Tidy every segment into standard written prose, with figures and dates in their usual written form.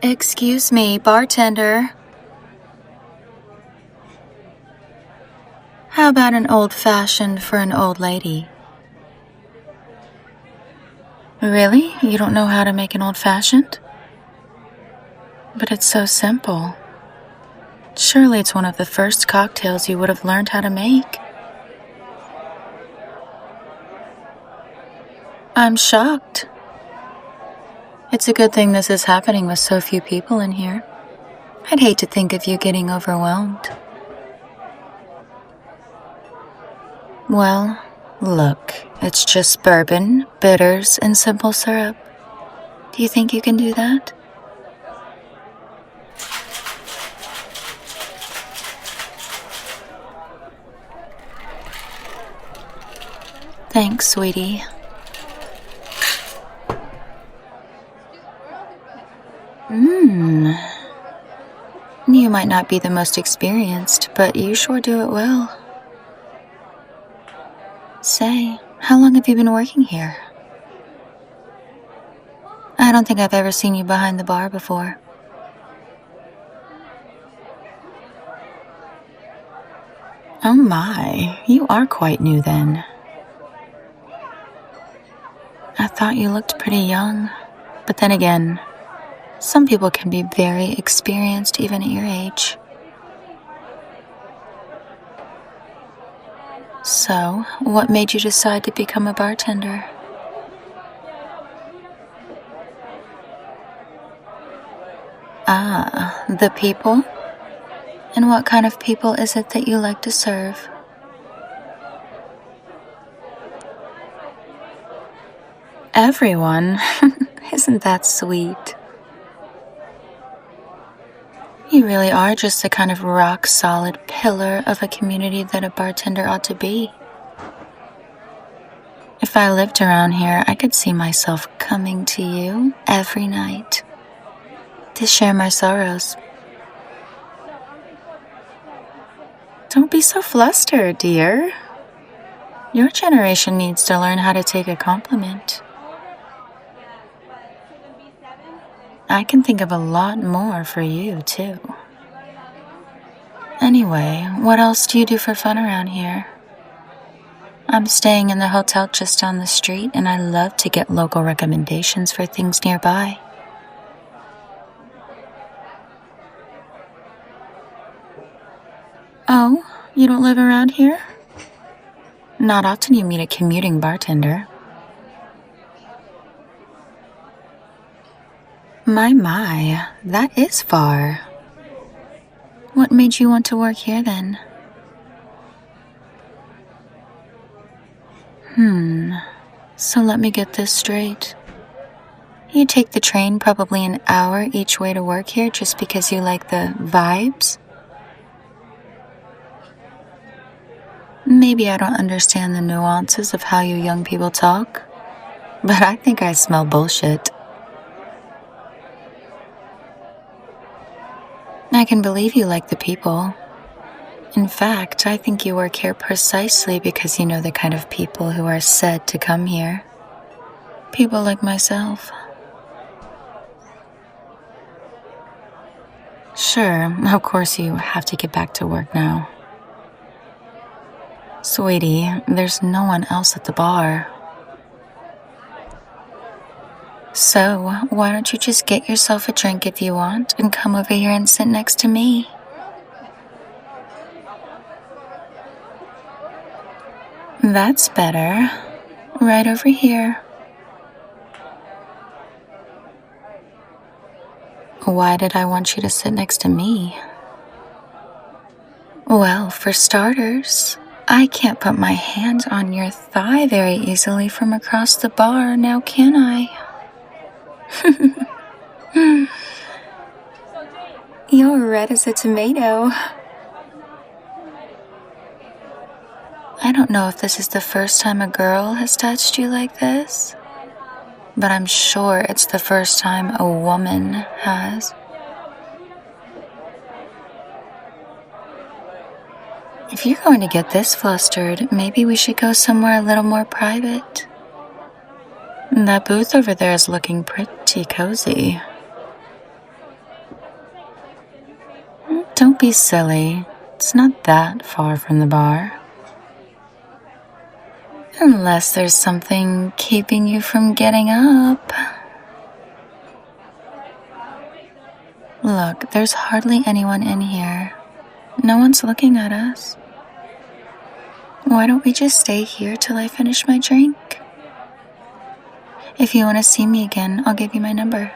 Excuse me, bartender. How about an old-fashioned for an old lady? Really? You don't know how to make an old-fashioned? But it's so simple. Surely it's one of the first cocktails you would have learned how to make. I'm shocked. It's a good thing this is happening with so few people in here. I'd hate to think of you getting overwhelmed. Well, look, it's just bourbon, bitters, and simple syrup. Do you think you can do that? Thanks, sweetie. You might not be the most experienced, but you sure do it well. Say, how long have you been working here? I don't think I've ever seen you behind the bar before. Oh my, you are quite new then. I thought you looked pretty young, but then again, some people can be very experienced even at your age. So, what made you decide to become a bartender? Ah, the people? And what kind of people is it that you like to serve? Everyone? Isn't that sweet? You really are just the kind of rock-solid pillar of a community that a bartender ought to be. If I lived around here, I could see myself coming to you every night to share my sorrows. Don't be so flustered, dear. Your generation needs to learn how to take a compliment. I can think of a lot more for you, too. Anyway, what else do you do for fun around here? I'm staying in the hotel just down the street, and I love to get local recommendations for things nearby. Oh, you don't live around here? Not often you meet a commuting bartender. My, that is far. What made you want to work here then? So let me get this straight. You take the train probably an hour each way to work here just because you like the vibes? Maybe I don't understand the nuances of how you young people talk, but I think I smell bullshit. I can believe you like the people. In fact, I think you work here precisely because you know the kind of people who are said to come here. People like myself. Sure, of course you have to get back to work now. Sweetie, there's no one else at the bar. So, why don't you just get yourself a drink if you want and come over here and sit next to me? That's better. Right over here. Why did I want you to sit next to me? Well, for starters, I can't put my hand on your thigh very easily from across the bar, now can I? You're red as a tomato. I don't know if this is the first time a girl has touched you like this, but I'm sure it's the first time a woman has. If you're going to get this flustered, maybe we should go somewhere a little more private. That booth over there is looking pretty cozy. be silly. It's not that far from the bar. Unless there's something keeping you from getting up. Look, there's hardly anyone in here. No one's looking at us. Why don't we just stay here till I finish my drink? If you want to see me again, I'll give you my number.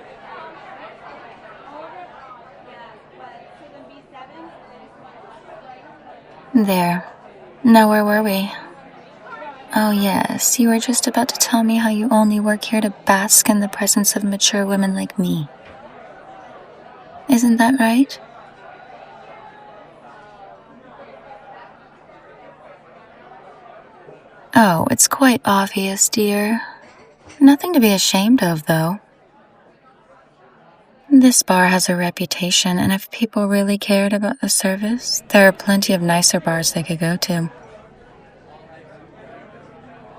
There. Now where were we? Oh yes, you were just about to tell me how you only work here to bask in the presence of mature women like me. Isn't that right? Oh, it's quite obvious, dear. Nothing to be ashamed of, though. This bar has a reputation, and if people really cared about the service, there are plenty of nicer bars they could go to.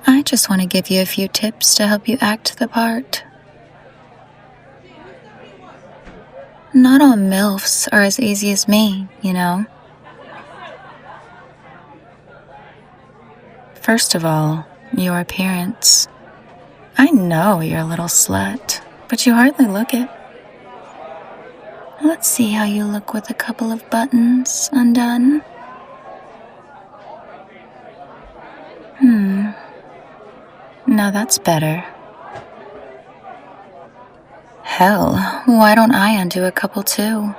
I just want to give you a few tips to help you act the part. Not all MILFs are as easy as me, you know. First of all, your appearance. I know you're a little slut, but you hardly look it. Let's see how you look with a couple of buttons undone. Now that's better. Hell, why don't I undo a couple too?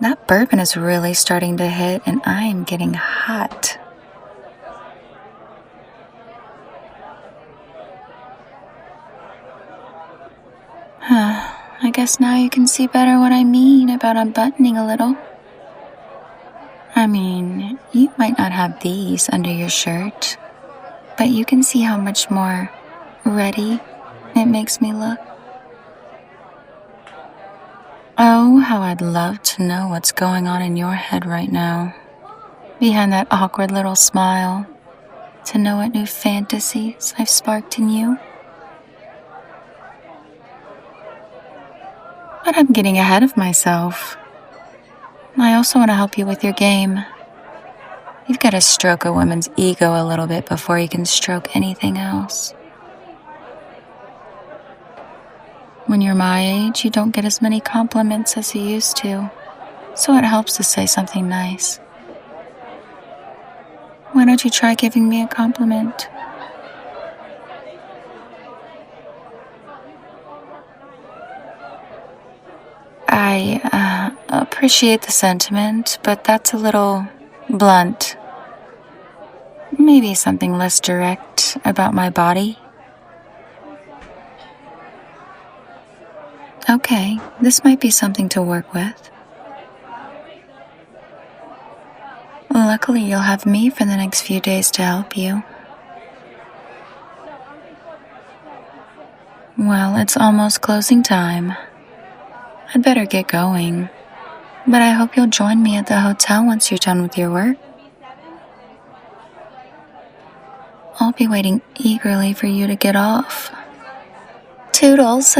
That bourbon is really starting to hit and I am getting hot. I guess now you can see better what I mean about unbuttoning a little. I mean, you might not have these under your shirt, but you can see how much more ready it makes me look. Oh, how I'd love to know what's going on in your head right now, behind that awkward little smile, to know what new fantasies I've sparked in you. But I'm getting ahead of myself. I also want to help you with your game. You've got to stroke a woman's ego a little bit before you can stroke anything else. When you're my age, you don't get as many compliments as you used to, so it helps to say something nice. Why don't you try giving me a compliment? I appreciate the sentiment, but that's a little blunt. Maybe something less direct about my body. Okay, this might be something to work with. Luckily, you'll have me for the next few days to help you. Well, it's almost closing time. I'd better get going, but I hope you'll join me at the hotel once you're done with your work. I'll be waiting eagerly for you to get off. Toodles!